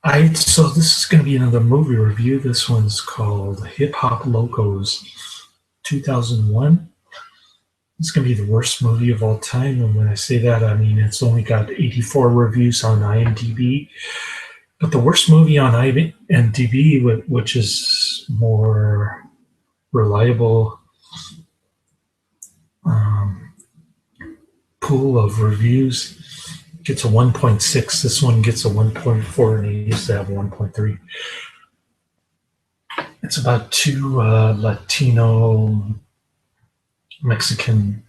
So this is going to be another movie review. This one's called Hip Hop Locos 2001. It's going to be the worst movie of all time. And when I say that, I mean it's only got 84 reviews on IMDb. But the worst movie on IMDb, which is more reliable um, pool of reviews, gets a 1.6. This one gets a 1.4, and it used to have 1.3. It's about two Latino Mexican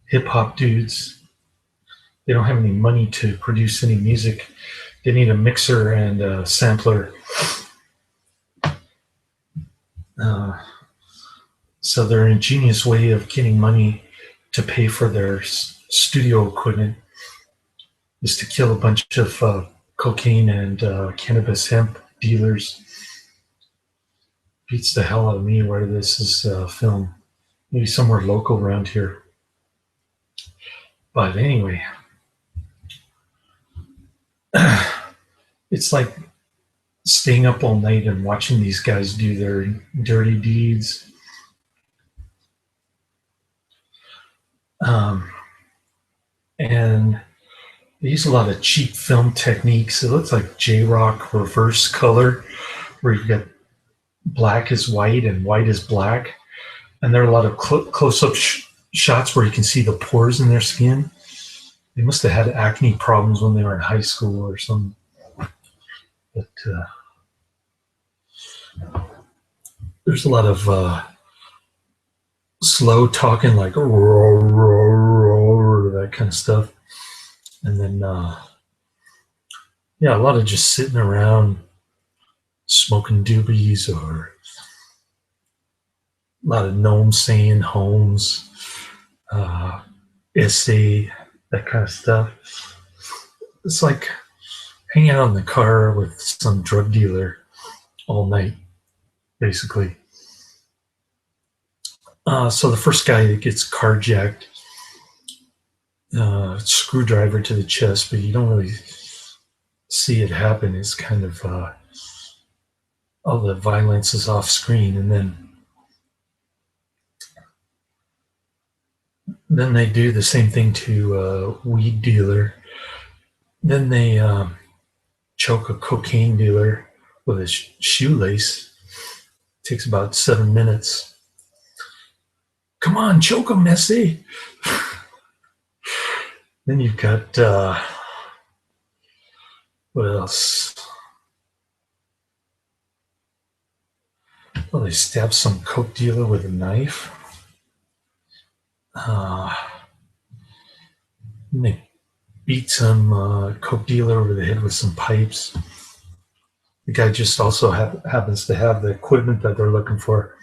hip hop dudes. They don't have any money to produce any music. They need a mixer and a sampler. So their ingenious way of getting money to pay for their studio equipment is to kill a bunch of cocaine and cannabis hemp dealers. Beats the hell out of me where this is filmed. Maybe somewhere local around here. But anyway, it's like staying up all night and watching these guys do their dirty deeds. And they use a lot of cheap film techniques. It looks like J-Rock reverse color, where you've got black is white and white is black. And there are a lot of close-up shots where you can see the pores in their skin. They must have had acne problems when they were in high school or something. But there's a lot of slow talking, like roar, roar, roar, that kind of stuff. And then, a lot of just sitting around smoking doobies, or a lot of gnomes saying homes, essay, that kind of stuff. It's like hanging out in the car with some drug dealer all night, basically. So the first guy that gets carjacked, screwdriver to the chest, but you don't really see it happen. It's kind of all the violence is off screen, and then they do the same thing to a weed dealer. Then they choke a cocaine dealer with a shoelace. It takes about 7 minutes. Come on, choke him, Messi. Then you've got, what else? Well, they stab some coke dealer with a knife. And they beat some coke dealer over the head with some pipes. The guy just also happens to have the equipment that they're looking for.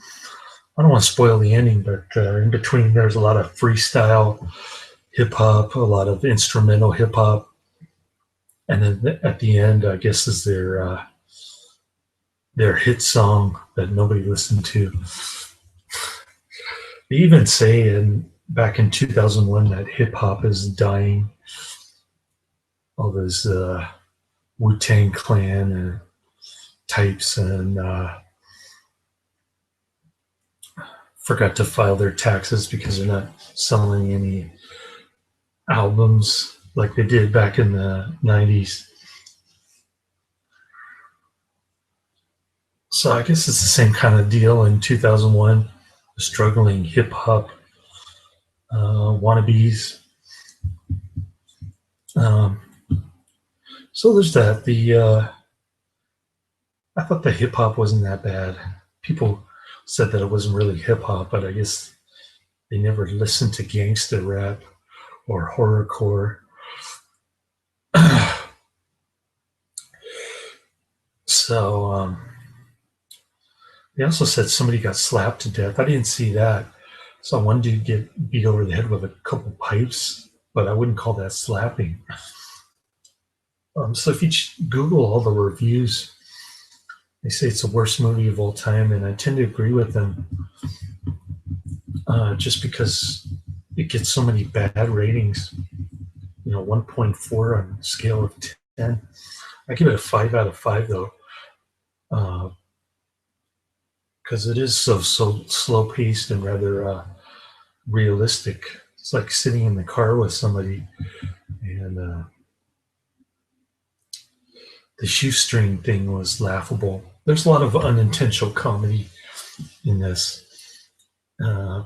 I don't want to spoil the ending, but in between there's a lot of freestyle hip-hop, a lot of instrumental hip-hop. And then at the end, I guess, is their hit song that nobody listened to. They even say back in 2001 that hip-hop is dying. All those Wu-Tang Clan types and forgot to file their taxes because they're not selling any albums like they did back in the 90s. So I guess it's the same kind of deal in 2001. Struggling hip-hop wannabes. So there's that. I thought the hip-hop wasn't that bad. People said that it wasn't really hip-hop, but I guess they never listened to gangsta rap or horrorcore. So they also said somebody got slapped to death. I didn't see that. Saw one dude get beat over the head with a couple pipes, but I wouldn't call that slapping. So if you Google all the reviews, they say it's the worst movie of all time, and I tend to agree with them, just because it gets so many bad ratings. 1.4 on a scale of 10. I give it a 5 out of 5 though, because it is so slow paced and rather realistic. It's like sitting in the car with somebody, and the shoestring thing was laughable. There's a lot of unintentional comedy in this. Uh,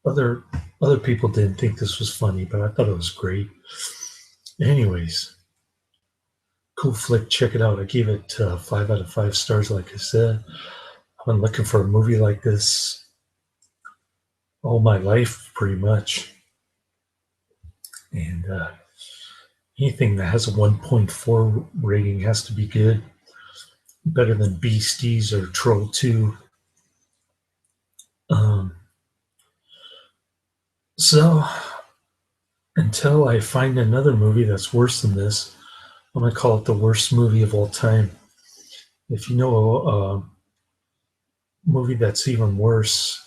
other other people didn't think this was funny, but I thought it was great. Anyways, cool flick. Check it out. I gave it 5 out of 5 stars. Like I said, I've been looking for a movie like this all my life, pretty much. And anything that has a 1.4 rating has to be good. Better than Beasties or Troll 2. So until I find another movie that's worse than this, I'm going to call it the worst movie of all time. If you know a movie that's even worse,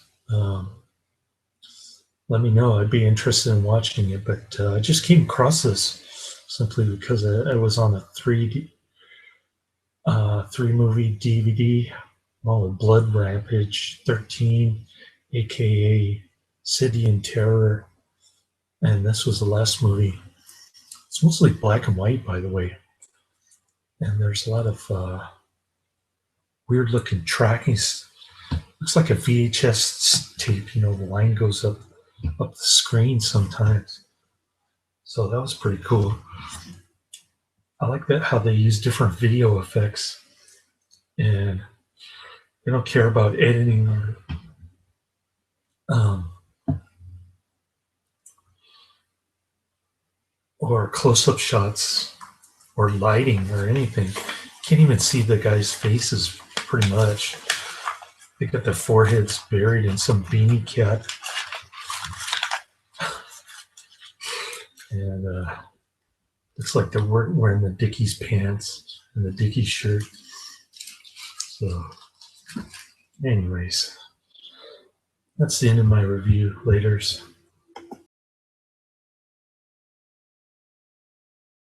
let me know. I'd be interested in watching it. But I just came across this simply because I was on a three movie DVD, Blood Rampage 13, aka City in Terror, and this was the last movie. It's mostly black and white, by the way, and there's a lot of weird looking tracking. Looks like a VHS tape. The line goes up the screen sometimes. So that was pretty cool. I like that how they use different video effects, and they don't care about editing or close-up shots or lighting or anything. Can't even see the guys' faces pretty much. They got their foreheads buried in some beanie cap. And looks like they're wearing the Dickies pants and the Dickies shirt. So, anyways, that's the end of my review. Laters.